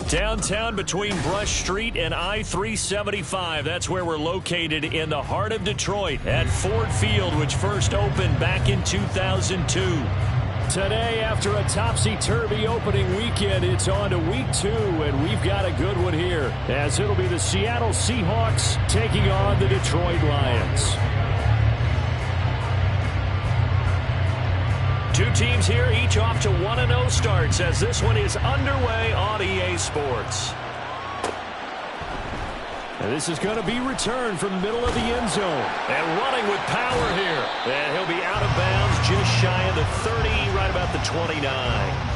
Downtown between Brush Street and I-375. That's where we're located in the heart of Detroit at Ford Field, which first opened back in 2002. Today, after a topsy-turvy opening weekend, it's on to week 2, and we've got a good one here, as it'll be the Seattle Seahawks taking on the Detroit Lions. Two teams here, each off to 1-0 starts as this one is underway on EA Sports. And this is going to be returned from the middle of the end zone. And running with power here. And he'll be out of bounds just shy of the 30, right about the 29.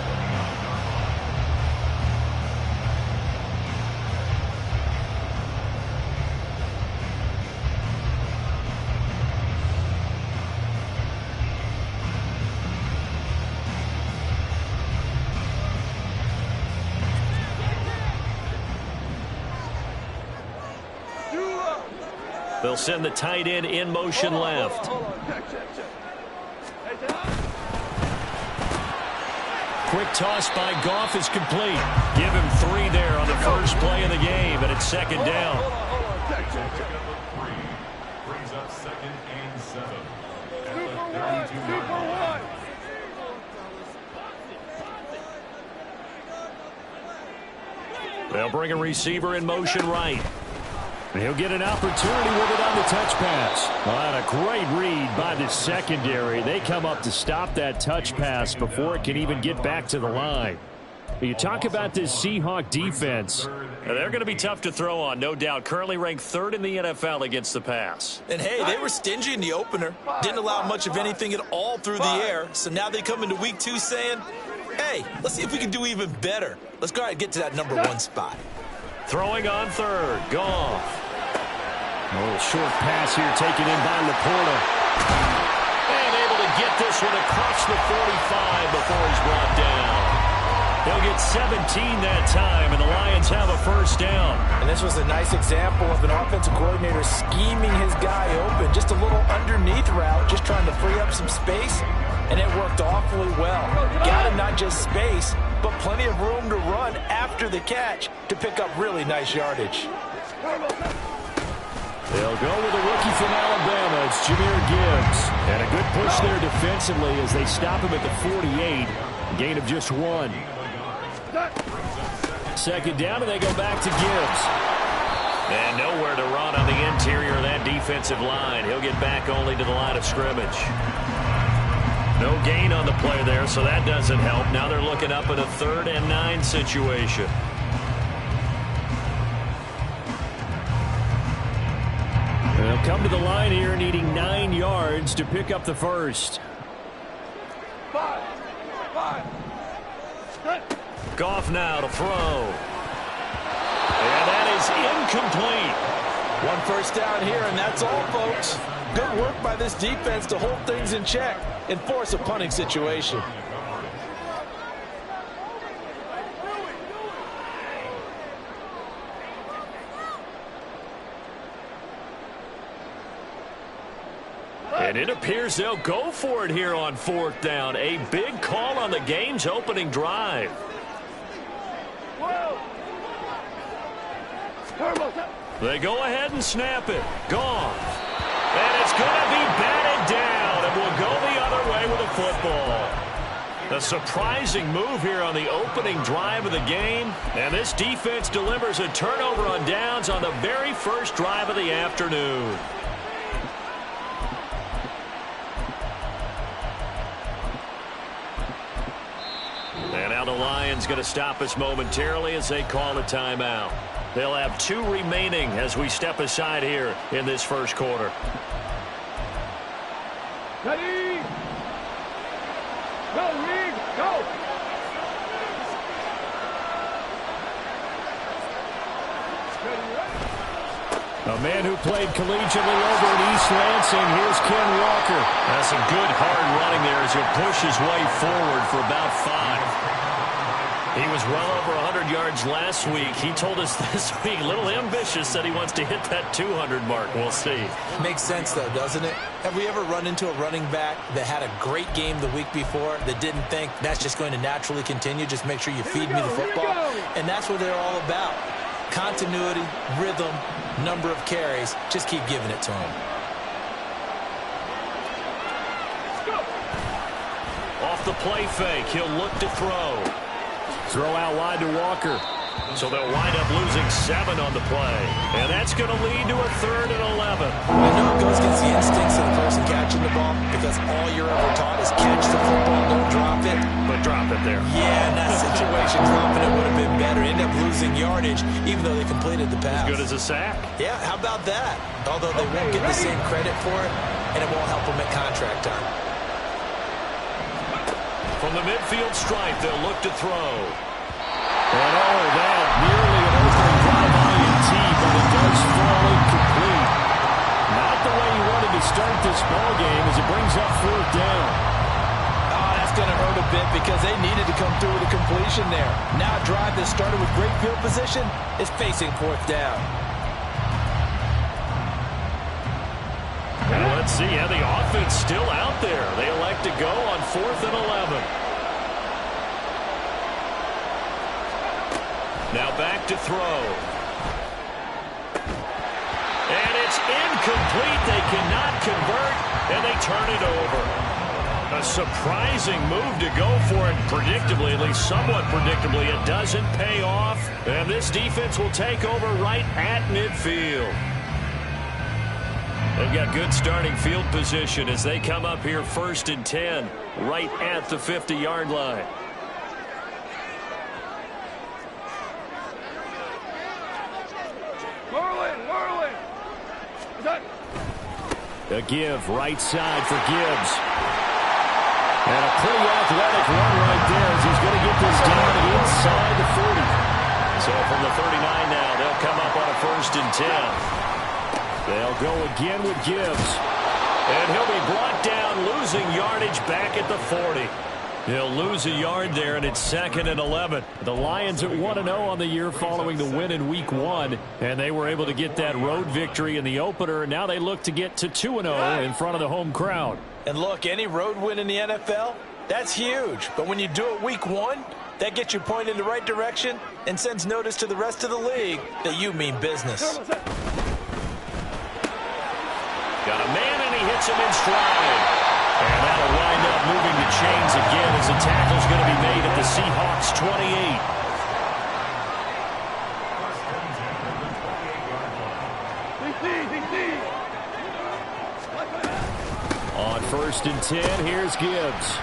They'll send the tight end in motion left. Quick toss by Goff is complete. Give him 3 there on the first play of the game, and it's second down. Brings up 2nd and 7 at the 32-yard line. They'll bring a receiver in motion right. And he'll get an opportunity with it on the touch pass. And a great read by the secondary. They come up to stop that touch pass before it can even get back to the line. You talk about this Seahawk defense. They're going to be tough to throw on, no doubt. Currently ranked 3rd in the NFL against the pass. And, hey, they were stingy in the opener. Didn't allow much of anything at all through the air. So now they come into week 2 saying, hey, let's see if we can do even better. Let's go ahead and get to that number 1 spot. Throwing on 3rd. Goff. A little short pass here taken in by Laporta. And able to get this one across the 45 before he's brought down. They'll get 17 that time, and the Lions have a first down. And this was a nice example of an offensive coordinator scheming his guy open. Just a little underneath route, just trying to free up some space, and it worked awfully well. Got him not just space, but plenty of room to run after the catch to pick up really nice yardage. They'll go with a rookie from Alabama. It's Jahmyr Gibbs. And a good push there defensively as they stop him at the 48. Gain of just 1. Second down, and they go back to Gibbs. And nowhere to run on the interior of that defensive line. He'll get back only to the line of scrimmage. No gain on the play there, so that doesn't help. Now they're looking up in a 3rd and 9 situation. They'll come to the line here needing 9 yards to pick up the first. Goff now to throw. And that is incomplete. 1 first down here, and that's all, folks. Good work by this defense to hold things in check and force a punting situation. And it appears they'll go for it here on 4th down. A big call on the game's opening drive. They go ahead and snap it. Goff. And it's going to be batted down, and will go the other way with a football. A surprising move here on the opening drive of the game. And this defense delivers a turnover on downs on the very first drive of the afternoon. And now the Lions going to stop us momentarily as they call a timeout. They'll have 2 remaining as we step aside here in this first quarter. Ready? Go, Reed, go! A man who played collegiately over at East Lansing. Here's Ken Walker. That's some good hard running there as he'll push his way forward for about 5. He was well over 100 yards last week. He told us this week, a little ambitious, said he wants to hit that 200 mark. We'll see. Makes sense, though, doesn't it? Have we ever run into a running back that had a great game the week before that didn't think that's just going to naturally continue? Just make sure you feed me the football. And that's what they're all about. Continuity, rhythm, number of carries. Just keep giving it to him. Off the play fake, he'll look to throw. Throw out wide to Walker. So they'll wind up losing 7 on the play. And that's going to lead to a 3rd and 11. I know it goes against the instincts of the person catching the ball because all you're ever taught is catch the football, don't drop it. But drop it there. Yeah, in that situation, dropping it would have been better. End up losing yardage, even though they completed the pass. As good as a sack. Yeah, how about that? Although they won't get the same credit for it, and it won't help them at contract time. From the midfield stripe, they'll look to throw. And that nearly an opening drive INT, but it does fall incomplete. Not the way he wanted to start this ball game as it brings up 4th down. Oh, that's going to hurt a bit because they needed to come through with a completion there. Now a drive that started with great field position is facing 4th down. And let's see, the offense still out there. They elect to go on 4th and 11. Now back to throw. And it's incomplete. They cannot convert, and they turn it over. A surprising move to go for it predictably, at least somewhat predictably. It doesn't pay off, and this defense will take over right at midfield. They've got good starting field position as they come up here 1st and 10, right at the 50-yard line. A give right side for Gibbs. And a pretty athletic run right there as he's going to get this down inside the 40. So from the 39 now, they'll come up on a 1st and 10. They'll go again with Gibbs. And he'll be brought down, losing yardage back at the 40. He'll lose a yard there, and it's 2nd and 11. The Lions at 1-0 on the year following the win in Week 1, and they were able to get that road victory in the opener, and now they look to get to 2-0 in front of the home crowd. And look, any road win in the NFL, that's huge. But when you do it Week 1, that gets you pointed in the right direction and sends notice to the rest of the league that you mean business. Got a man, and he hits him in stride. And that'll wind up moving the chains again as the tackle's going to be made at the Seahawks 28. On 1st and 10, here's Gibbs.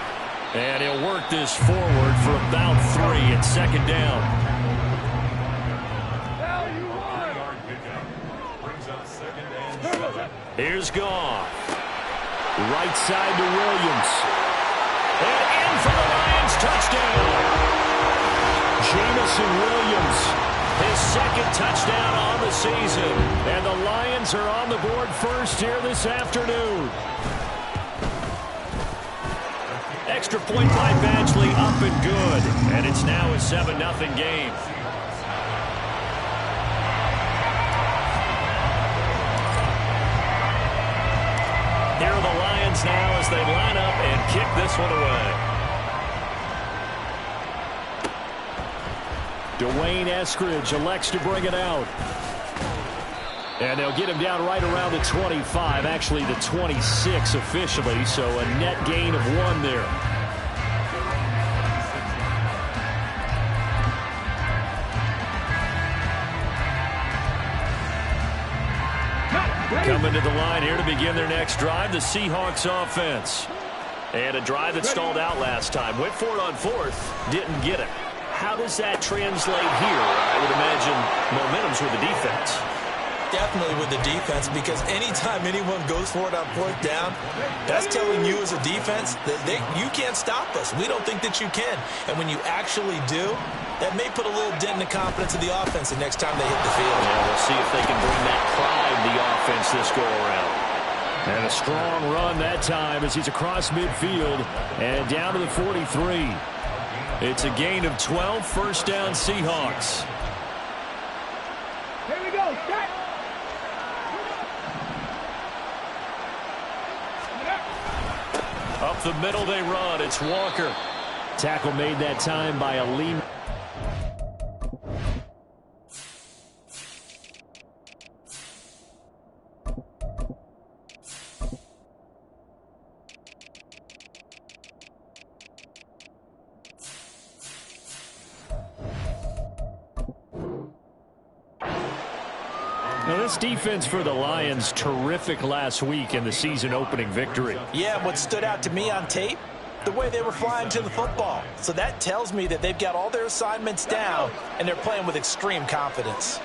And he'll work this forward for about 3 at 2nd down. Here's Goff. Right side to Williams. And in for the Lions, touchdown. Jamison Williams, his 2nd touchdown on the season. And the Lions are on the board first here this afternoon. Extra point by Badgley, up and good. And it's now a 7-0 game. Here are the Lions now as they line up and kick this one away. Dwayne Eskridge elects to bring it out. And they'll get him down right around the 25, actually the 26 officially, so a net gain of 1 there. Coming to the line here to begin their next drive, the Seahawks offense. And a drive that stalled out last time. Went for it on 4th, didn't get it. How does that translate here? I would imagine momentum's with the defense. Definitely with the defense, because anytime anyone goes for it on fourth down, that's telling you as a defense that you can't stop us. We don't think that you can. And when you actually do, that may put a little dent in the confidence of the offense the next time they hit the field. Yeah, we'll see if they can bring that pride the offense this go-around. And a strong run that time as he's across midfield and down to the 43. It's a gain of 12, first down Seahawks. Here we go, set. Up the middle they run. It's Walker. Tackle made that time by a lean. Now, this defense for the Lions, terrific last week in the season opening victory. Yeah, what stood out to me on tape, the way they were flying to the football. So that tells me that they've got all their assignments down, and they're playing with extreme confidence.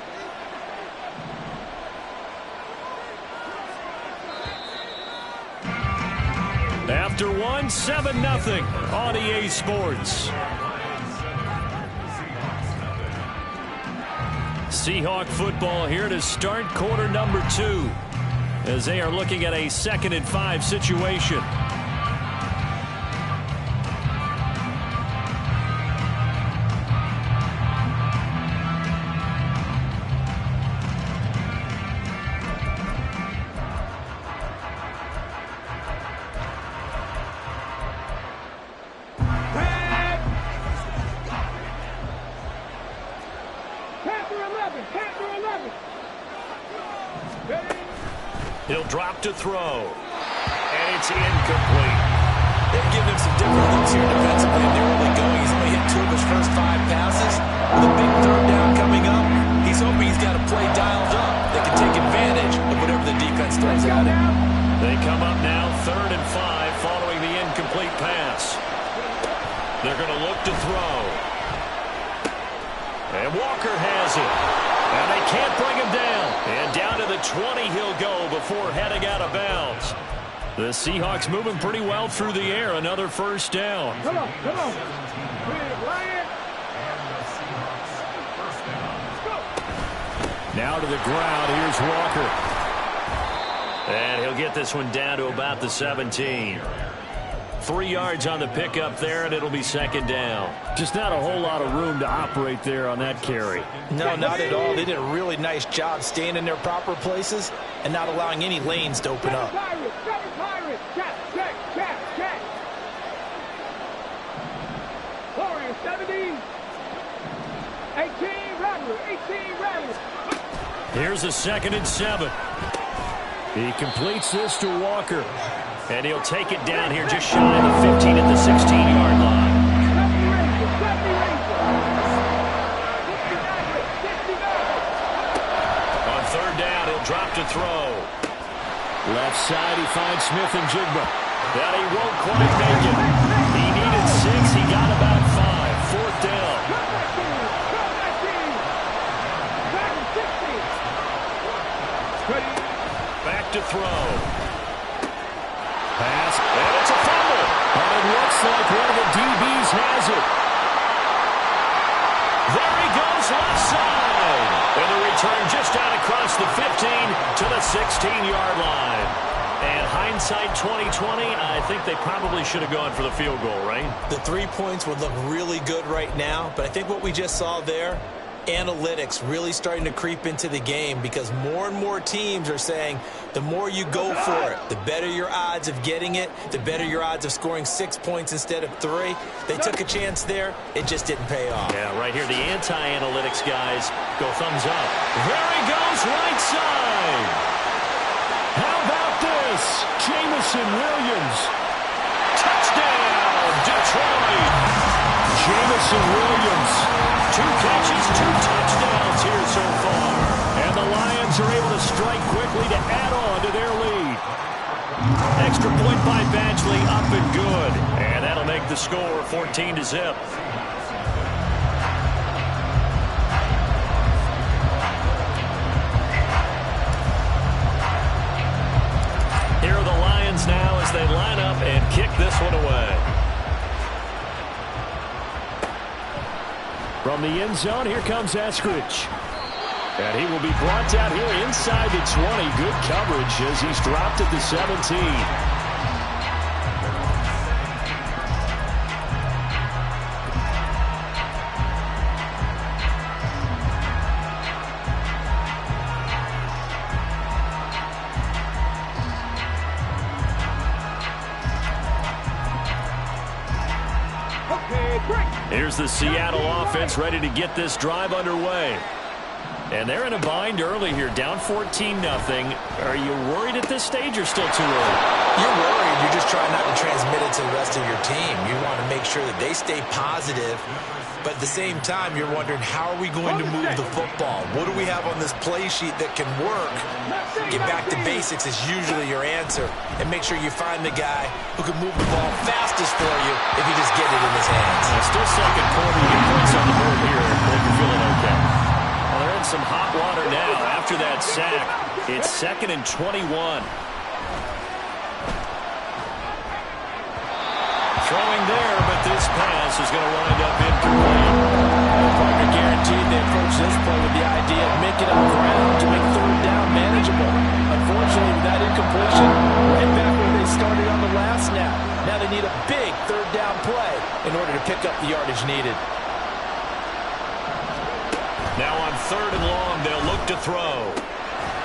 After one, 7-0 on EA Sports. Seahawk football here to start quarter number 2 as they are looking at a 2nd and 5 situation. He'll drop to throw, and it's incomplete. They've given him some different looks here defensively in the early going. He's only hit 2 of his first 5 passes. With a big third down coming up, he's hoping he's got a play dialed up that can take advantage of whatever the defense throws at him. They come up now 3rd and 5 following the incomplete pass. They're going to look to throw. And Walker has it. And they can't bring him down. And down to the 20 he'll go before heading out of bounds. The Seahawks moving pretty well through the air. Another first down. Come on, come on. Now to the ground. Here's Walker. And he'll get this one down to about the 17. 3 yards on the pickup there, and it'll be 2nd down. Just not a whole lot of room to operate there on that carry. No, not at all. They did a really nice job staying in their proper places and not allowing any lanes to open up. Warrior 17. 18 Rattler. 18 Rattler. Here's a 2nd and 7. He completes this to Walker. And he'll take it down here just shy of the 15 at the 16-yard line. On 3rd down, he'll drop to throw. Left side, he finds Smith and Jigba. That he won't quite make it. He needed 6. He got about 5. 4th down. Back to throw. Pass, and it's a fumble. And it looks like one of the DBs has it. There he goes left side. And the return just out across the 15 to the 16-yard line. And hindsight 2020, I think they probably should have gone for the field goal, right? The 3 points would look really good right now, but I think what we just saw there, analytics really starting to creep into the game, because more and more teams are saying the more you go for it, the better your odds of getting it, the better your odds of scoring 6 points instead of 3. They took a chance there. It just didn't pay off. Yeah, right here, the anti-analytics guys go thumbs up. There he goes, right side. How about this? Jamison Williams. Touchdown, Detroit. Jamison Williams. 2 catches, 2 touchdowns here so far. And the Lions are able to strike quickly to add on to their lead. Extra point by Badgley, up and good. And that'll make the score 14-0. line up and kick this one away. From the end zone, here comes Eskridge. And he will be brought down here inside the 20. Good coverage as he's dropped at the 17. Here's the Seattle offense ready to get this drive underway. And they're in a bind early here, down 14-0. Are you worried at this stage or still too early? You're worried. You're just trying not to transmit it to the rest of your team. You want to make sure that they stay positive. But at the same time, you're wondering, how are we going to move the football? What do we have on this play sheet that can work? Get back to basics is usually your answer. And make sure you find the guy who can move the ball fastest for you if you just get it in his hands. Still second quarter. You get points on the board here. I think you're feeling okay. Well, they're in some hot water now after that sack. It's 2nd and 21. Throwing there, but this pass is going to wind up incomplete. Partner guaranteed they approach this play with the idea of making up ground to make 3rd down manageable. Unfortunately, with that incompletion, right back where they started on the last snap. Now they need a big 3rd down play in order to pick up the yardage needed. Now on 3rd and long, they'll look to throw.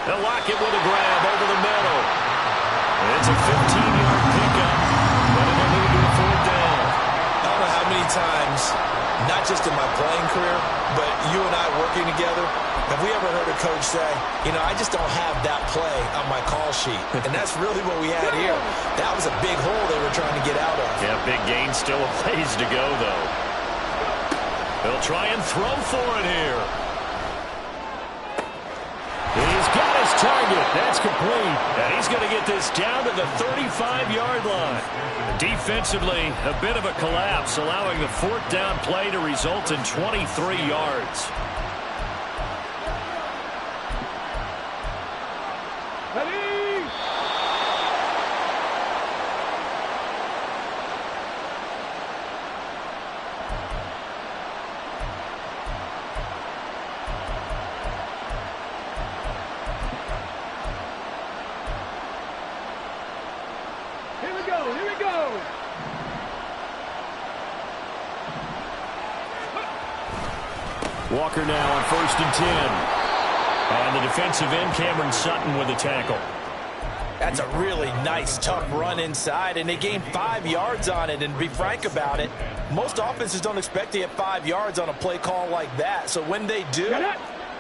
They'll lock it with a grab over the middle. It's a 15-yard pickup. But it'll lead to a 4th down. I don't know how many times, not just in my playing career, but you and I working together, have we ever heard a coach say, you know, I just don't have that play on my call sheet. And that's really what we had here. That was a big hole they were trying to get out of. Yeah, big gain, still a ways to go, though. They'll try and throw for it here. He's got his target. That's complete. And he's going to get this down to the 35-yard line. Defensively, a bit of a collapse, allowing the 4th down play to result in 23 yards. Ready? Here we go, here we go. Walker now on 1st and 10. And the defensive end, Cameron Sutton, with a tackle. That's a really nice, tough run inside, and they gained 5 yards on it. And to be frank about it, most offenses don't expect to get 5 yards on a play call like that. So when they do,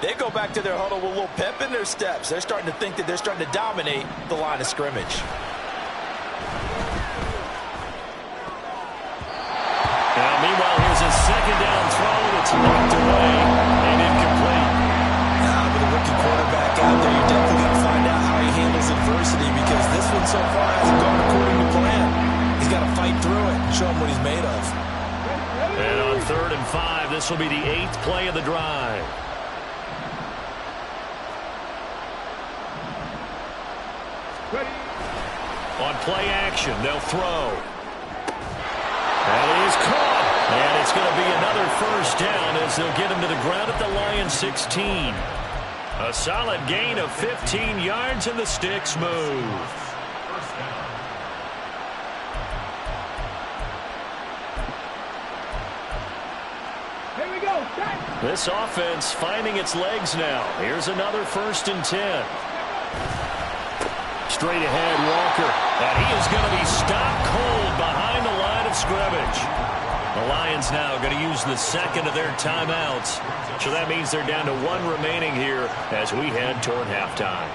they go back to their huddle with a little pep in their steps. They're starting to think that they're starting to dominate the line of scrimmage. Now, meanwhile, here's a 2nd down throw that's knocked away and incomplete. With a rookie quarterback out there, you're definitely going to find out how he handles adversity, because this one so far hasn't gone according to plan. He's got to fight through it and show him what he's made of. And on 3rd and 5, this will be the 8th play of the drive. Ready? On play action, they'll throw. And he is caught. And it's going to be another 1st down as they'll get him to the ground at the Lions 16. A solid gain of 15 yards, and the sticks move. Here we go. This offense finding its legs now. Here's another 1st and 10. Straight ahead, Walker. And he is going to be stopped cold behind the line of scrimmage. The Lions now going to use the 2nd of their timeouts. So that means they're down to 1 remaining here as we head toward halftime.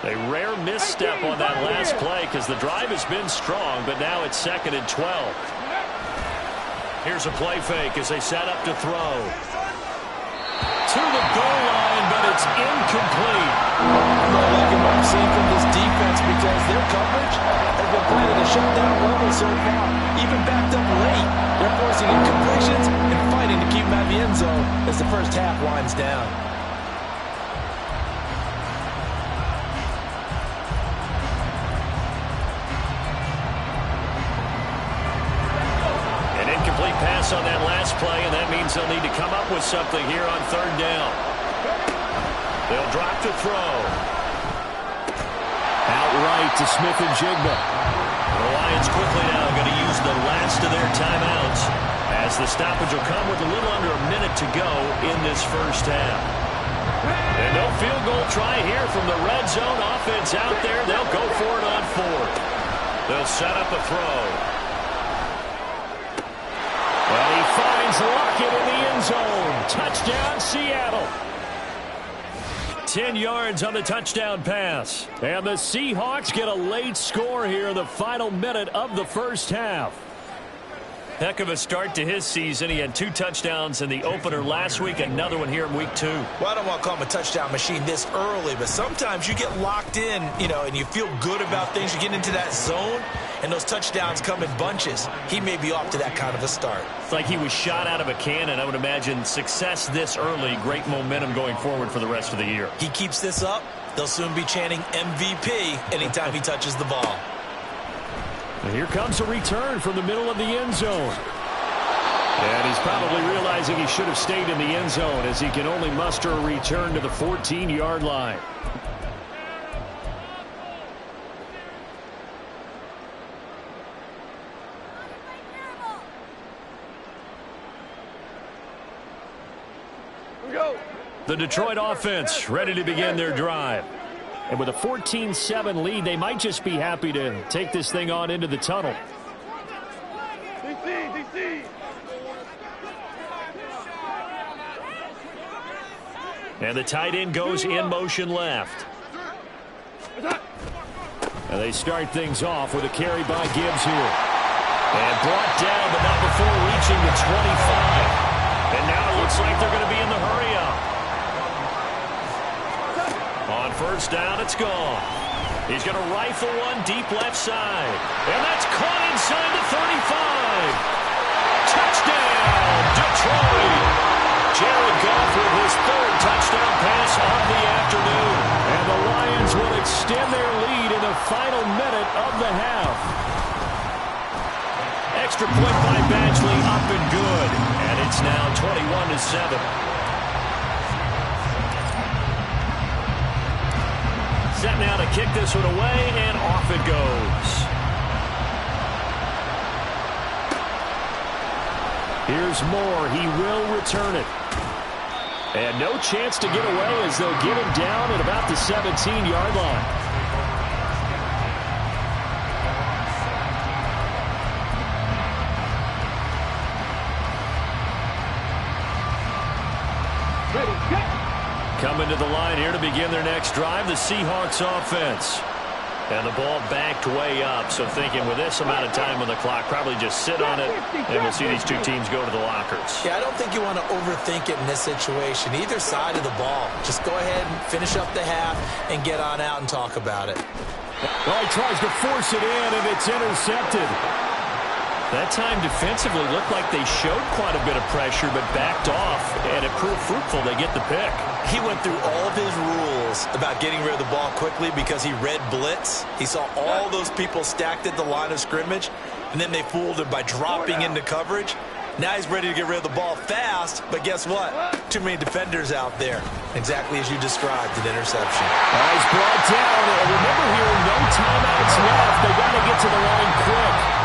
A rare misstep on that last play because the drive has been strong, but now it's 2nd and 12. Here's a play fake as they set up to throw. To the goal line, but it's incomplete. we've seen from this defense because their coverage has been playing at a shutdown level so far. Even backed up late, they're forcing incompletions and fighting to keep them out of the end zone as the first half winds down. An incomplete pass on that last play, and that means they'll need to come up with something here on third down. They'll drop to throw. Outright to Smith and Jigba. The Lions quickly now going to use the last of their timeouts as the stoppage will come with a little under a minute to go in this first half. And no field goal try here from the red zone. Offense out there. They'll go for it on fourth. They'll set up a throw. Well, he finds Lockett in the end zone. Touchdown, Seattle. 10 yards on the touchdown pass. And the Seahawks get a late score here in the final minute of the first half. Heck of a start to his season. He had 2 touchdowns in the opener last week, another one here in week 2. Well, I don't want to call him a touchdown machine this early, but sometimes you get locked in, and you feel good about things. You get into that zone, and those touchdowns come in bunches. He may be off to that kind of a start. It's like he was shot out of a cannon. I would imagine success this early, great momentum going forward for the rest of the year. He keeps this up, they'll soon be chanting MVP anytime he touches the ball. And here comes a return from the middle of the end zone. And he's probably realizing he should have stayed in the end zone as he can only muster a return to the 14-yard line. The Detroit offense ready to begin their drive. And with a 14-7 lead, they might just be happy to take this thing on into the tunnel. DC. And the tight end goes in motion left. And they start things off with a carry by Gibbs here. And brought down, but not before reaching the 25. And now it looks like they're going to be in the hurry-up. On first down, it's gone. He's going to rifle one deep left side. And that's caught inside the 35. Touchdown, Detroit. Jared Goff with his 3rd touchdown pass of the afternoon. And the Lions will extend their lead in the final minute of the half. Extra point by Badgley, up and good. And it's now 21-7. Set now to kick this one away, and off it goes. Here's Moore. He will return it. And no chance to get away as they'll get him down at about the 17-yard line. Coming to the line here to begin their next drive, the Seahawks offense. And the ball backed way up, so thinking with this amount of time on the clock, probably just sit on it, and we'll see these two teams go to the lockers. Yeah, I don't think you want to overthink it in this situation. Either side of the ball. Just go ahead and finish up the half and get on out and talk about it. Well, he tries to force it in, and it's intercepted. That time defensively looked like they showed quite a bit of pressure but backed off, and it proved fruitful. They get the pick. He went through all of his rules about getting rid of the ball quickly because he read blitz. He saw all those people stacked at the line of scrimmage, and then they fooled him by dropping into coverage. Now he's ready to get rid of the ball fast, but guess what? Too many defenders out there. Exactly as you described, an interception. He's brought down. Remember here, no timeouts left. They got to get to the line quick.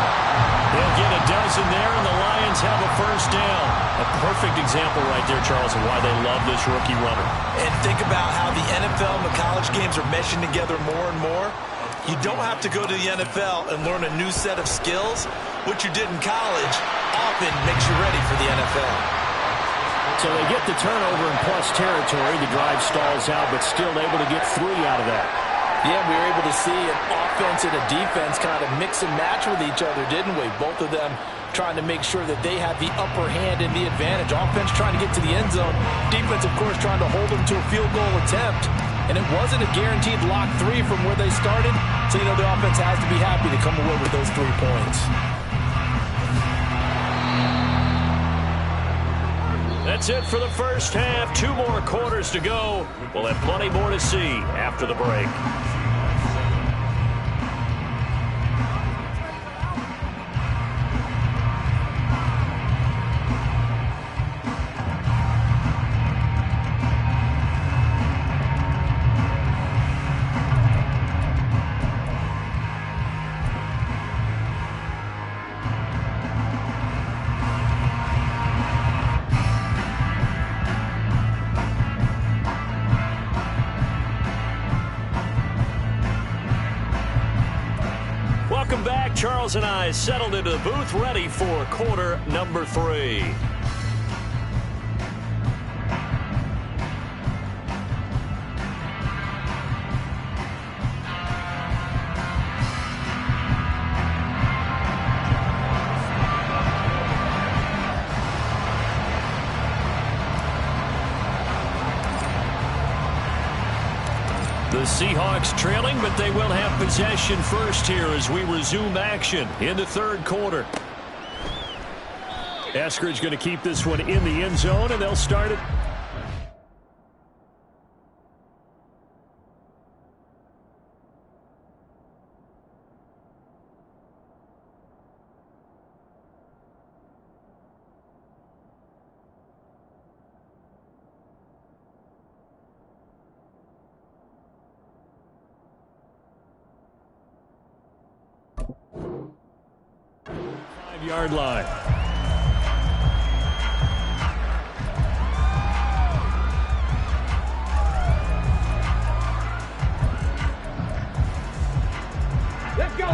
They'll get a dozen there, and the Lions have a first down. A perfect example right there, Charles, of why they love this rookie runner. And think about how the NFL and the college games are meshing together more and more. You don't have to go to the NFL and learn a new set of skills. What you did in college often makes you ready for the NFL. So they get the turnover in plus territory. The drive stalls out, but still able to get 3 out of that. Yeah, we were able to see an offense and a defense kind of mix and match with each other, didn't we? Both of them trying to make sure that they have the upper hand and the advantage. Offense trying to get to the end zone. Defense, of course, trying to hold them to a field goal attempt. And it wasn't a guaranteed lock 3 from where they started, so the offense has to be happy to come away with those 3 points. That's it for the first half. 2 more quarters to go. We'll have plenty more to see after the break. Welcome back. Charles and I settled into the booth, ready for quarter number 3. The Seahawks trailing, but they will have possession first here as we resume action in the third quarter. Eskridge going to keep this one in the end zone, and they'll start it. Yard line.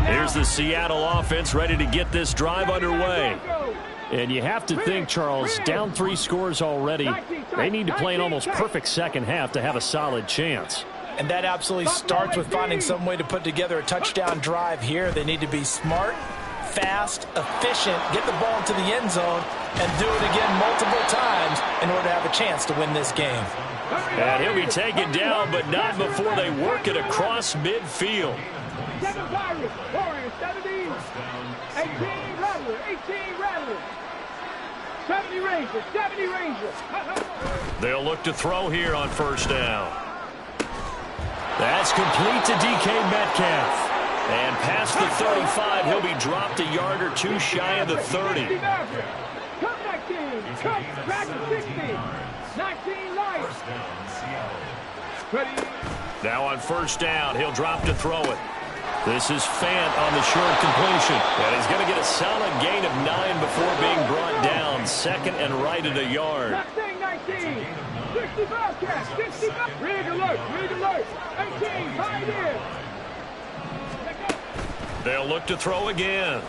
Here's the Seattle offense ready to get this drive underway. And you have to think, Charles, down 3 scores already. They need to play an almost perfect second half to have a solid chance. And that absolutely starts with finding some way to put together a touchdown drive here. They need to be smart, fast, efficient, get the ball into the end zone, and do it again multiple times in order to have a chance to win this game. And he'll be taken down, but not before they work it across midfield. 7 Pirates, Warriors, 17, 18 Rattlers, 18 Rattlers, 70 Rangers, 70 Rangers. They'll look to throw here on first down. That's complete to DK Metcalf. And past the 35, he'll be dropped a yard or 2 shy of the 30. Come back team, come back to 60, 19 lights. Ready. Now on first down, he'll drop to throw it. This is Fant on the short completion. And he's going to get a solid gain of 9 before being brought down. Second and right at a yard. 19, 60 Bobcats, 65. Rig alert, 18, Pioneer. They'll look to throw again.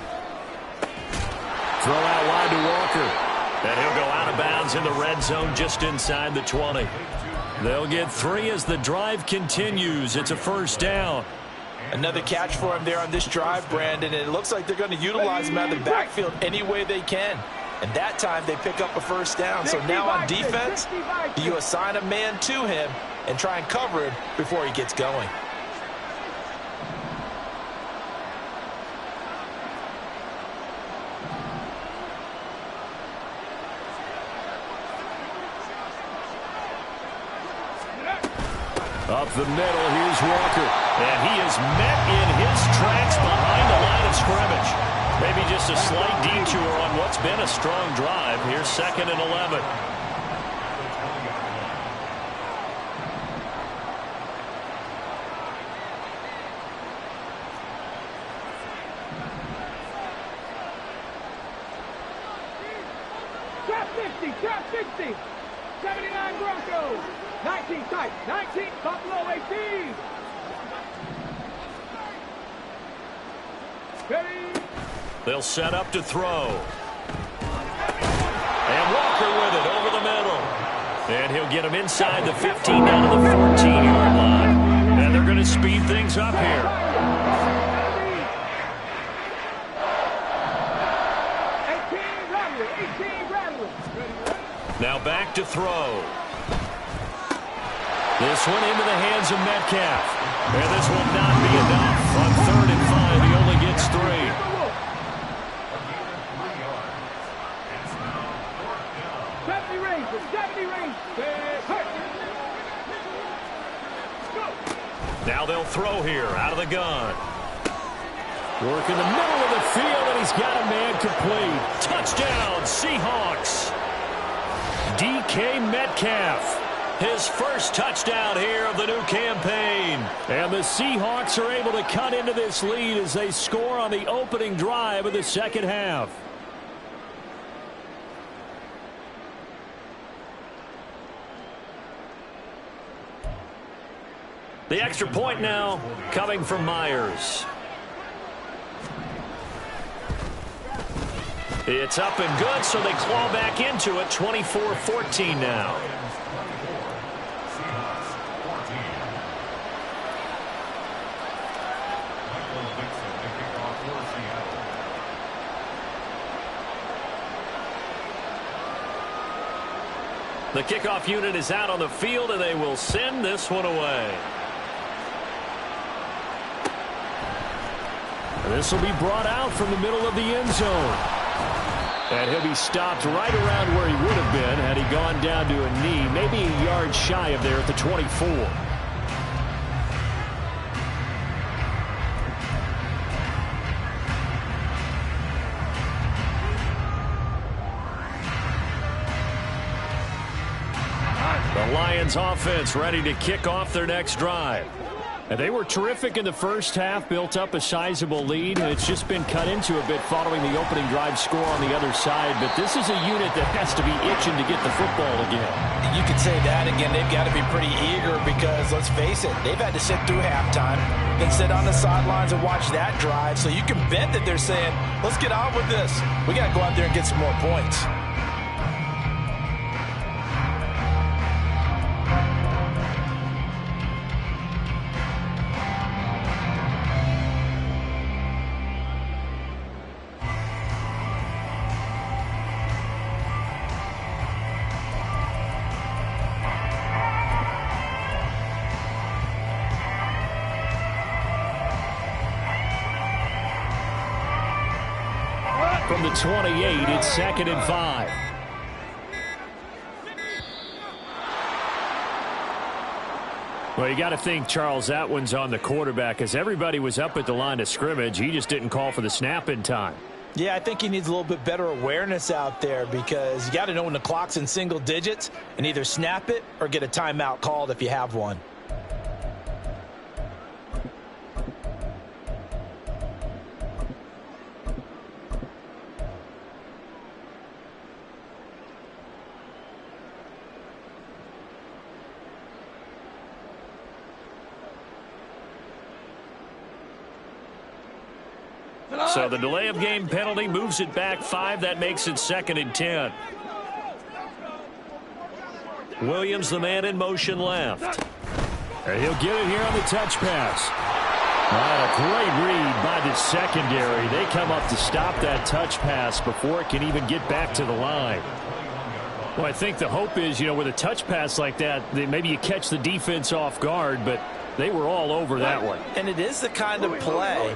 Throw out wide to Walker. And he'll go out of bounds in the red zone just inside the 20. They'll get 3 as the drive continues. It's a first down. Another catch for him there on this drive, Brandon, and it looks like they're going to utilize him out of the backfield any way they can. And that time they pick up a first down. So now on defense, you assign a man to him and try and cover him before he gets going. Up the middle, here's Walker. And he is met in his tracks behind the line of scrimmage. Maybe just a slight detour on what's been a strong drive. Here's 2nd and 11. Top 60, 79 Broncos, 19 tight, 19 Buffalo 18. Ready. They'll set up to throw. And Walker with it over the middle. And he'll get him inside the 15 down to the 14-yard line. And they're going to speed things up here. 18 Rattler. Now back to throw. This one into the hands of Metcalf. And this will not be enough. On 3rd and 5, he only gets 3. Now they'll throw here out of the gun. Work in the middle of the field, and he's got a man complete. Touchdown, Seahawks. DK Metcalf. His first touchdown here of the new campaign. And the Seahawks are able to cut into this lead as they score on the opening drive of the second half. The extra point now coming from Myers. It's up and good, so they claw back into it. 24-14 now. The kickoff unit is out on the field, and they will send this one away. This will be brought out from the middle of the end zone. And he'll be stopped right around where he would have been had he gone down to a knee, maybe a yard shy of there at the 24. The Lions offense ready to kick off their next drive. And they were terrific in the first half, built up a sizable lead, and it's just been cut into a bit following the opening drive score on the other side. But this is a unit that has to be itching to get the football again. You could say that again. They've got to be pretty eager because, let's face it, they've had to sit through halftime, then sit on the sidelines and watch that drive. So you can bet that they're saying, let's get on with this. We got to go out there and get some more points. From the 28, it's 2nd and 5. Well, you got to think, Charles, that one's on the quarterback as everybody was up at the line of scrimmage. He just didn't call for the snap in time. Yeah, I think he needs a little bit better awareness out there because you got to know when the clock's in single digits and either snap it or get a timeout called if you have one. So the delay of game penalty moves it back 5. That makes it 2nd and 10. Williams, the man in motion left. And he'll get it here on the touch pass. A great read by the secondary. They come up to stop that touch pass before it can even get back to the line. Well, I think the hope is, with a touch pass like that, maybe you catch the defense off guard, but they were all over that one. And it is the kind of play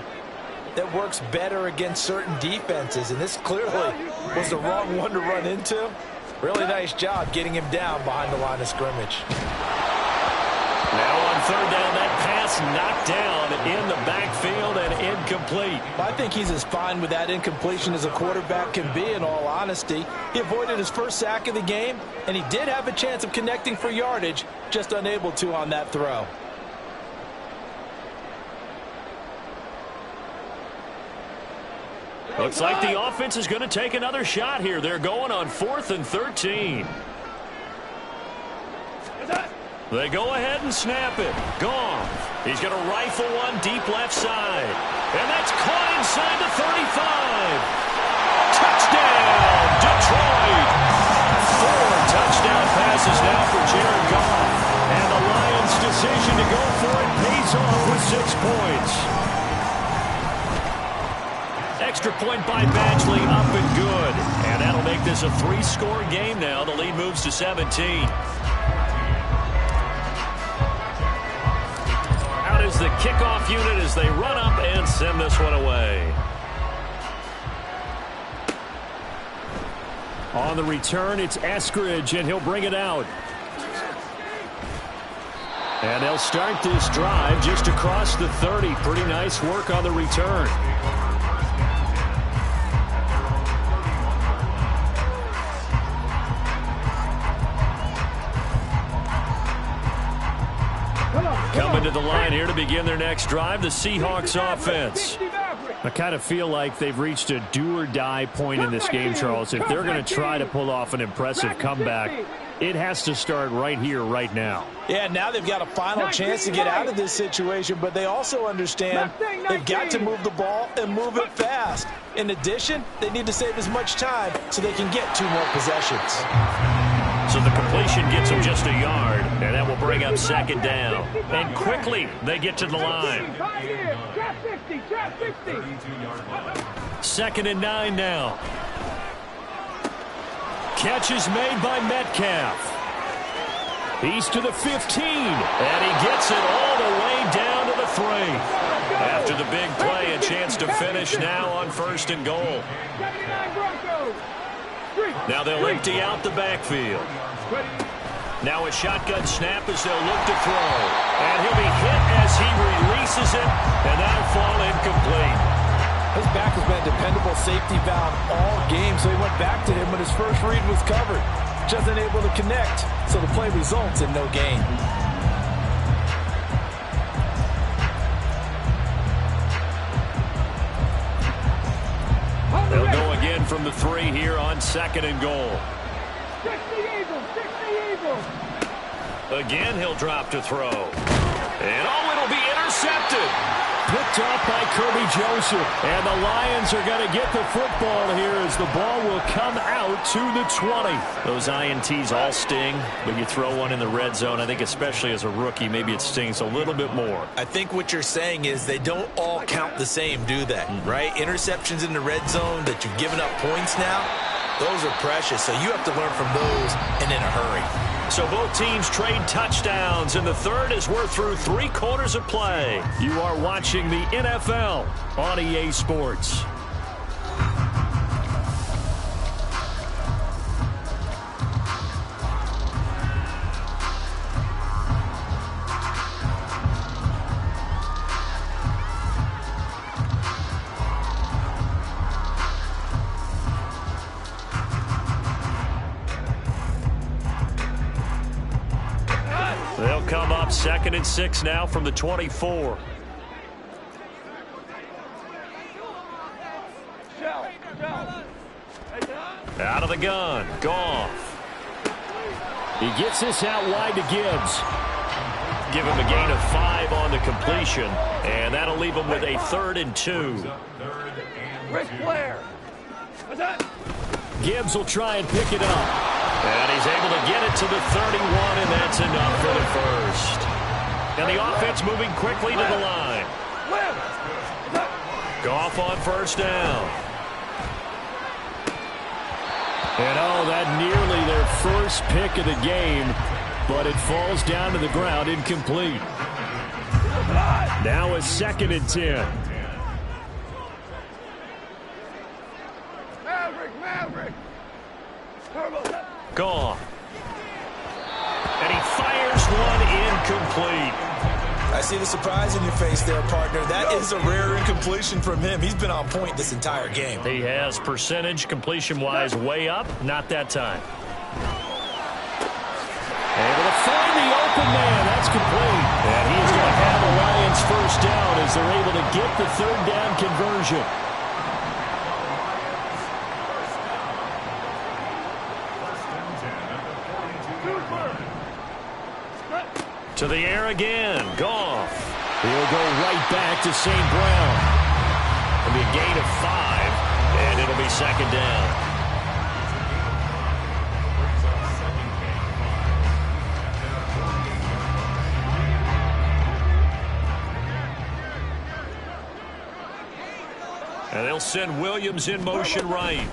that works better against certain defenses, and this clearly was the wrong one to run into. Really nice job getting him down behind the line of scrimmage. Now on 3rd down, that pass knocked down in the backfield and incomplete. I think he's as fine with that incompletion as a quarterback can be, in all honesty. He avoided his first sack of the game, and he did have a chance of connecting for yardage, just unable to on that throw. Looks like the offense is going to take another shot here. They're going on 4th and 13. They go ahead and snap it. Gone. He's going to rifle one deep left side. And that's caught inside the 35. Touchdown, Detroit. 4 touchdown passes now for Jared Goff. And the Lions' decision to go for it pays off with 6 points. Extra point by Badgley, up and good. And that'll make this a 3-score game now. The lead moves to 17. kickoff unit as they run up and send this one away. On the return, it's Eskridge, and he'll bring it out. And they'll start this drive just across the 30. Pretty nice work on the return. Coming to the line here to begin their next drive, the Seahawks offense. I kind of feel like they've reached a do-or-die point in this game, Charles. If they're going to try to pull off an impressive comeback, it has to start right here, right now. Yeah, now they've got a final chance to get out of this situation, but they also understand they've got to move the ball and move it fast. In addition, they need to save as much time so they can get 2 more possessions. So the completion gets them just a yard, and that will bring up second down. And quickly, they get to the line. Second and 9 now. Catch is made by Metcalf. He's to the 15, and he gets it all the way down to the 3. After the big play, a chance to finish now on 1st and goal. Now they'll empty out the backfield. Now a shotgun snap as they'll look to throw. And he'll be hit as he releases it, and that'll fall incomplete. His back has been a dependable safety valve all game, so he went back to him when his first read was covered. Just unable to connect, so the play results in no gain. They'll go again from the 3 here on 2nd and goal. Again, he'll drop to throw. And it'll be intercepted. Picked off by Kirby Joseph. And the Lions are going to get the football here as the ball will come out to the 20. Those INTs all sting, but you throw one in the red zone, I think especially as a rookie, maybe it stings a little bit more. I think what you're saying is they don't all count the same, do they? Right? Interceptions in the red zone that you've given up points now, those are precious. So you have to learn from those and in a hurry. So both teams trade touchdowns, and the third as we're through 3 quarters of play. You are watching the NFL on EA Sports. They'll come up 2nd and 6 now from the 24. Out of the gun, Goff. He gets this out wide to Gibbs. Give him a gain of 5 on the completion, and that'll leave him with a 3rd and 2. Gibbs will try and pick it up. And he's able to get it to the 31, and that's enough for the first. And the offense moving quickly to the line. Goff on 1st down. And that nearly their first pick of the game, but it falls down to the ground incomplete. Now a 2nd and 10. Maverick. Goff. And he fires one incomplete. I see the surprise in your face there, partner. That is a rare incompletion from him. He's been on point this entire game. He has percentage completion-wise way up. Not that time. Able to find the open man. That's complete. And he's going to have the Lions 1st down as they're able to get the 3rd down conversion. To the air again. Goff. He'll go right back to St. Brown. It'll be a gain of 5, and it'll be 2nd down. And they'll send Williams in motion right.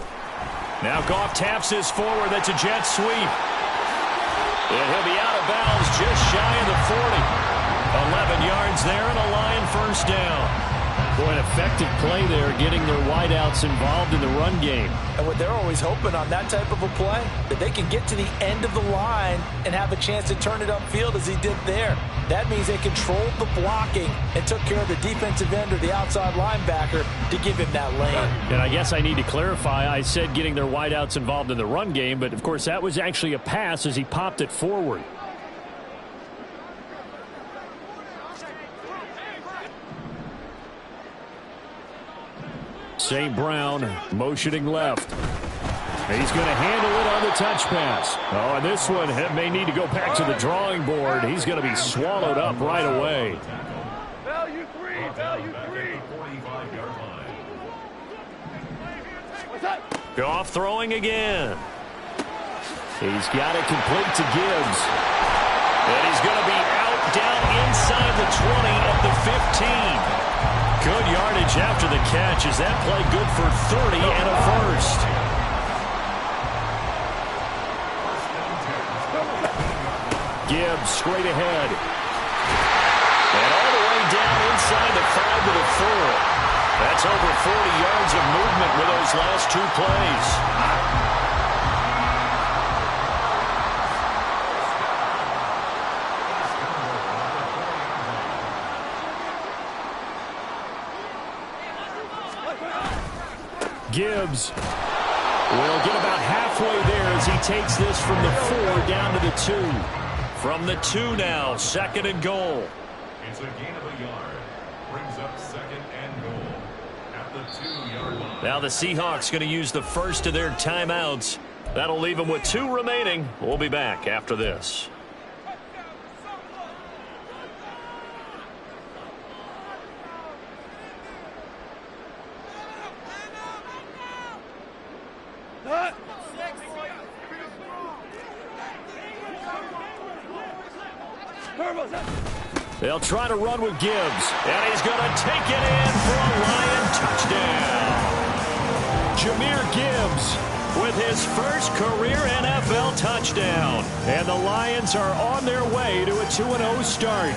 Now Goff taps this forward. That's a jet sweep. And he'll be out of bounds just shy of the 40. 11 yards there and a Lion first down. Boy, an effective play there, getting their wideouts involved in the run game. And what they're always hoping on that type of a play, that they can get to the end of the line and have a chance to turn it upfield as he did there. That means they controlled the blocking and took care of the defensive end or the outside linebacker to give him that lane. And I guess I need to clarify, I said getting their wideouts involved in the run game, but of course that was actually a pass as he popped it forward. St. Brown motioning left. He's going to handle it on the touch pass. Oh, and this one may need to go back to the drawing board. He's going to be swallowed up right away. Value three, value three. Goff throwing again. He's got it complete to Gibbs. And he's going to be out down inside the 20 at the 15. Good yardage after the catch. Is that play good for 30 and a first? Gibbs straight ahead. And all the way down inside the 5 to the 4. That's over 40 yards of movement with those last two plays. Gibbs will get about halfway there as he takes this from the 4 down to the 2. From the 2 now, 2nd and goal. It's a gain of a yard. Brings up 2nd and goal at the 2-yard line. Now the Seahawks going to use the first of their timeouts. That'll leave them with 2 remaining. We'll be back after this. They'll try to run with Gibbs, and he's going to take it in for a Lion touchdown. Jahmyr Gibbs with his first career NFL touchdown. And the Lions are on their way to a 2-0 start.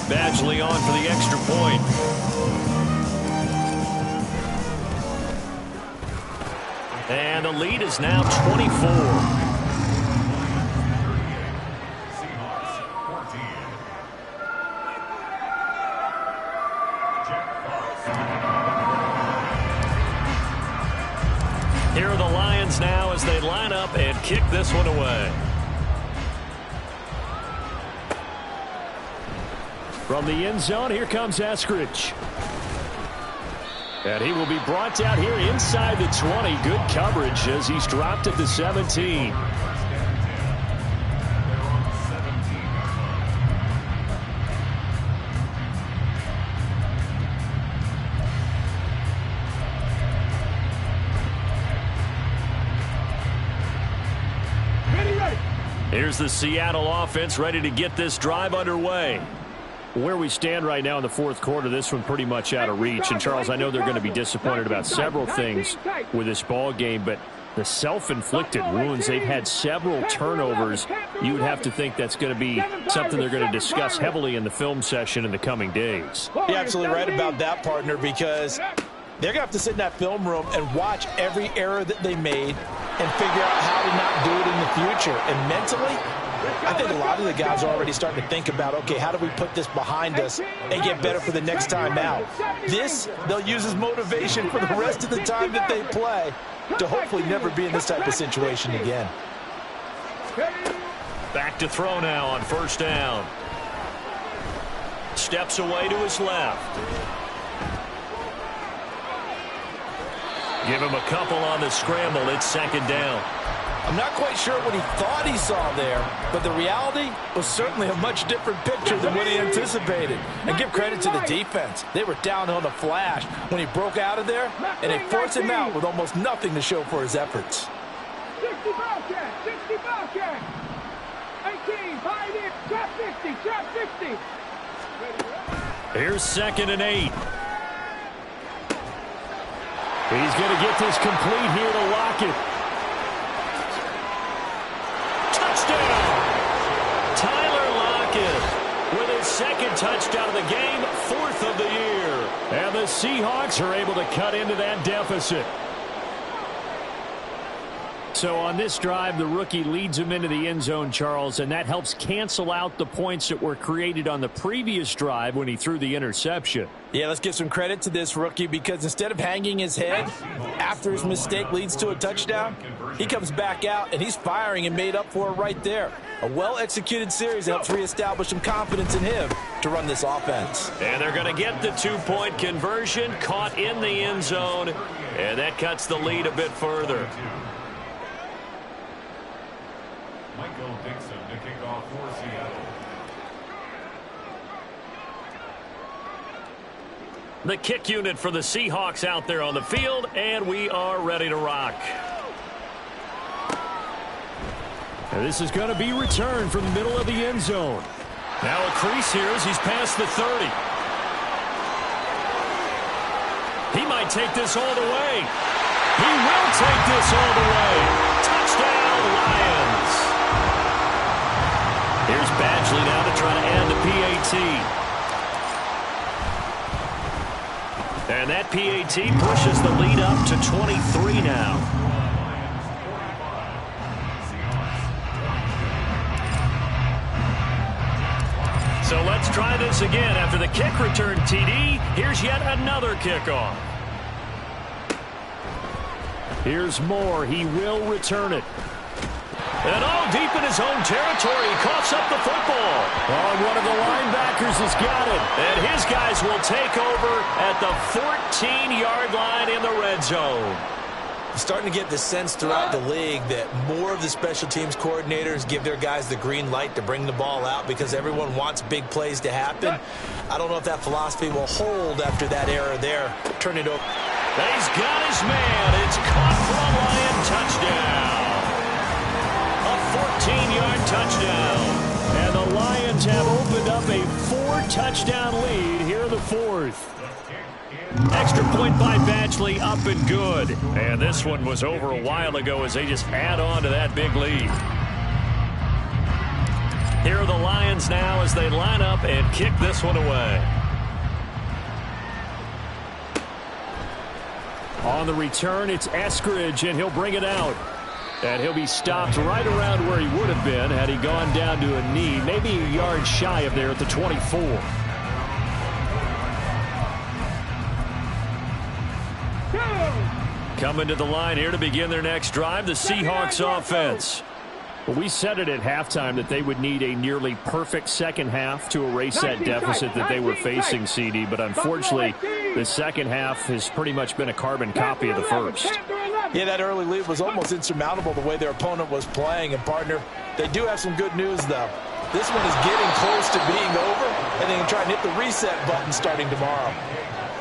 Badgley on for the extra point. And the lead is now 24. Here are the Lions now as they line up and kick this one away. From the end zone, here comes Eskridge. And he will be brought down here inside the 20. Good coverage as he's dropped at the 17. Here's the Seattle offense ready to get this drive underway. Where we stand right now in the 4th quarter, this one pretty much out of reach. And, Charles, I know they're going to be disappointed about several things with this ball game, but the self-inflicted wounds, they've had several turnovers. You would have to think that's going to be something they're going to discuss heavily in the film session in the coming days. You're absolutely right about that, partner, because they're going to have to sit in that film room and watch every error that they made and figure out how to not do it in the future. And mentally, I think a lot of the guys are already starting to think about, okay, how do we put this behind us and get better for the next time out? This, they'll use as motivation for the rest of the time that they play to hopefully never be in this type of situation again. Back to throw now on 1st down. Steps away to his left. Give him a couple on the scramble. It's 2nd down. I'm not quite sure what he thought he saw there, but the reality was certainly a much different picture than what he anticipated. And give credit to the defense. They were down on the flash when he broke out of there, and they forced him out with almost nothing to show for his efforts. 60 Bobcat, 60 Bobcat. 18, hide it, trap 50, trap 50. Here's 2nd and 8. He's going to get this complete here to lock it. second touchdown of the game, 4th of the year. And the Seahawks are able to cut into that deficit. So on this drive, the rookie leads him into the end zone, Charles, and that helps cancel out the points that were created on the previous drive when he threw the interception. Yeah, let's give some credit to this rookie because instead of hanging his head after his mistake leads to a touchdown, he comes back out and he's firing and made up for it right there. A well-executed series helps reestablish some confidence in him to run this offense. And they're going to get the 2-point conversion, caught in the end zone, and that cuts the lead a bit further. Michael Dixon to kick off for Seattle. The kick unit for the Seahawks out there on the field, and we are ready to rock. And this is going to be returned from the middle of the end zone. Now a crease here as he's past the 30. He might take this all the way. He will take this all the way. Touchdown, Lions. Here's Badgley now to try to add the PAT. And that PAT pushes the lead up to 23 now. So let's try this again. After the kick return TD, here's yet another kickoff. Here's Moore. He will return it. And deep in his own territory, he coughs up the football. One of the linebackers has got it. And his guys will take over at the 14-yard line in the red zone. Starting to get the sense throughout the league that more of the special teams coordinators give their guys the green light to bring the ball out because everyone wants big plays to happen. I don't know if that philosophy will hold after that error there. Turn it over. He's got his man. It's caught for a Lion touchdown. A 14-yard touchdown. And the Lions have opened up a 4-touchdown lead here in the 4th. Extra point by Badgley, up and good. And this one was over a while ago as they just add on to that big lead. Here are the Lions now as they line up and kick this one away. On the return, it's Eskridge, and he'll bring it out. And he'll be stopped right around where he would have been had he gone down to a knee, maybe a yard shy of there at the 24. Coming to the line here to begin their next drive, the Seahawks offense. Well, we said it at halftime that they would need a nearly perfect second half to erase that deficit that they were facing, CD. But unfortunately, the second half has pretty much been a carbon copy of the first. Yeah, that early lead was almost insurmountable the way their opponent was playing. And, partner, they do have some good news, though. This one is getting close to being over, and they can try and hit the reset button starting tomorrow.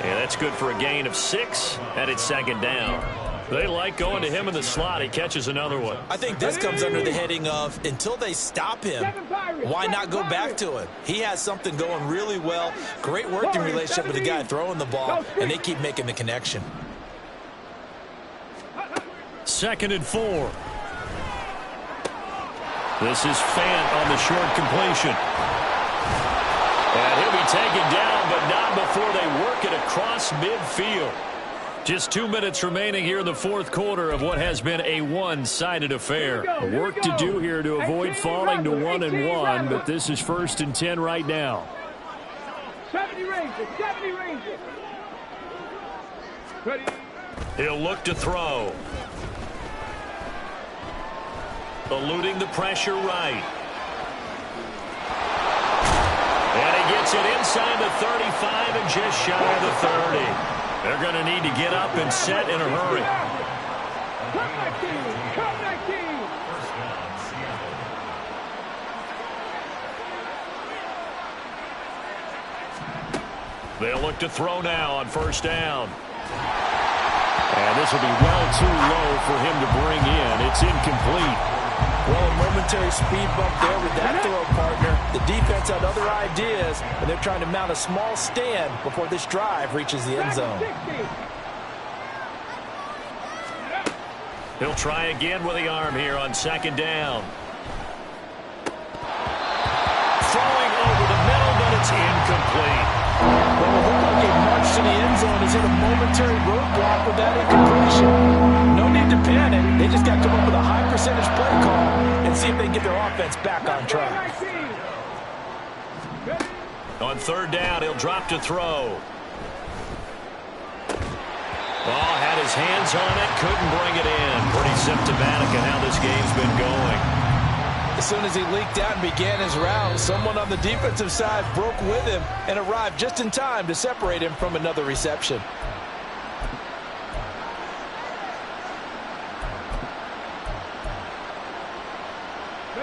Yeah, that's good for a gain of 6, and it's second down. They like going to him in the slot. He catches another one. I think this comes under the heading of until they stop him, why not go back to him? He has something going really well. Great working relationship with the guy throwing the ball, and they keep making the connection. 2nd and 4. This is Fant on the short completion. And he'll be taken down, but not before they work it across midfield. Just 2 minutes remaining here in the 4th quarter of what has been a one-sided affair. Work to do here to avoid falling to 1-1, but this is 1st and 10 right now. 70 Rangers, 70 Rangers. Ready. He'll look to throw. Eluding the pressure right. And he gets it inside the 35 and just shy of the 30. They're going to need to get up and set in a hurry. Come back team, come back team. They'll look to throw now on 1st down. And this will be well too low for him to bring in. It's incomplete. Well, a momentary speed bump there with that throw, partner. The defense had other ideas, and they're trying to mount a small stand before this drive reaches the end zone. He'll try again with the arm here on 2nd down. Throwing over the middle, but It's incomplete. Well, it looked like a march to the end zone has hit a momentary roadblock with that incompletion. No need to panic. They just got to come up with a high percentage play call and see if they can get their offense back on track. On third down, he'll drop to throw. Ball had his hands on it, couldn't bring it in. Pretty symptomatic of how this game's been going. As soon as he leaked out and began his round, someone on the defensive side broke with him and arrived just in time to separate him from another reception.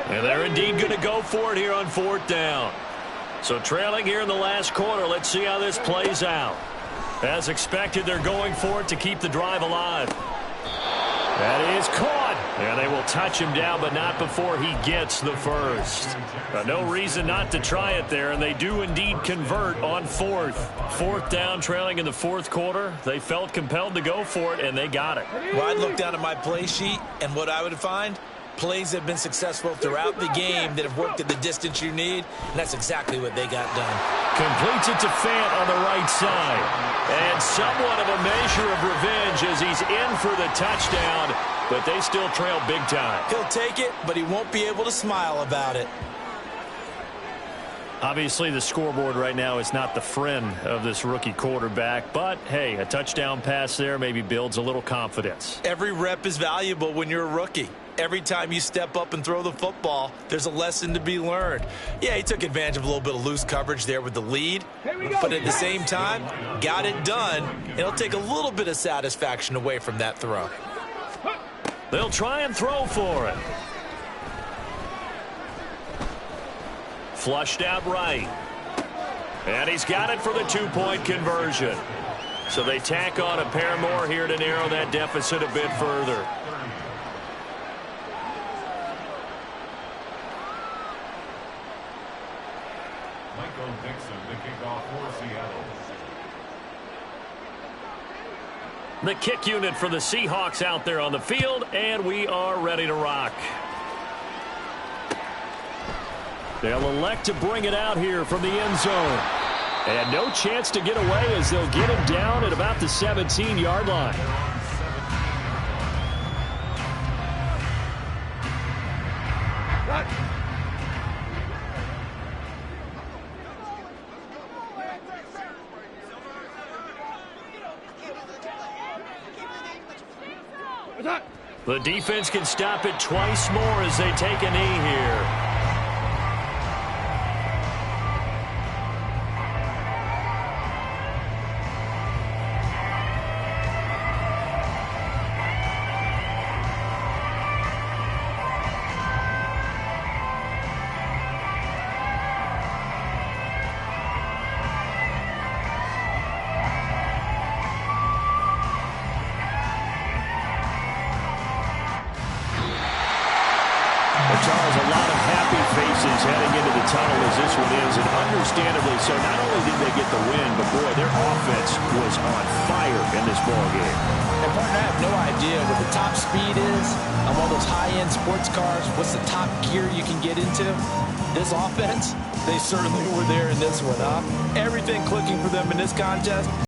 And they're indeed going to go for it here on fourth down. So trailing here in the last quarter, let's see how this plays out. As expected, they're going for it to keep the drive alive. That is caught. And they will touch him down, but not before he gets the first. No reason not to try it there, and they do indeed convert on fourth. Fourth down, trailing in the fourth quarter. They felt compelled to go for it, and they got it. Well, I'd look down at my play sheet, and what I would find, plays have been successful throughout the game that have worked at the distance you need, and that's exactly what they got done. Completes it to Fant on the right side. And somewhat of a measure of revenge as he's in for the touchdown, but they still trail big time. He'll take it, but he won't be able to smile about it. Obviously, the scoreboard right now is not the friend of this rookie quarterback, but, hey, a touchdown pass there maybe builds a little confidence. Every rep is valuable when you're a rookie. Every time you step up and throw the football, there's a lesson to be learned. Yeah, he took advantage of a little bit of loose coverage there with the lead, but at the same time, got it done. It'll take a little bit of satisfaction away from that throw. They'll try and throw for it. Flushed out right. And he's got it for the two-point conversion. So they tack on a pair more here to narrow that deficit a bit further. The kick unit for the Seahawks out there on the field, and we are ready to rock. They'll elect to bring it out here from the end zone. And no chance to get away as they'll get him down at about the 17-yard line. The defense can stop it twice more as they take a knee here. Charles, a lot of happy faces heading into the tunnel as this one is, and understandably so. Not only did they get the win, but boy, their offense was on fire in this ballgame. And partner, I have no idea what the top speed is on one of those high-end sports cars. What's the top gear you can get into? This offense, they certainly were there in this one, huh? Everything clicking for them in this contest.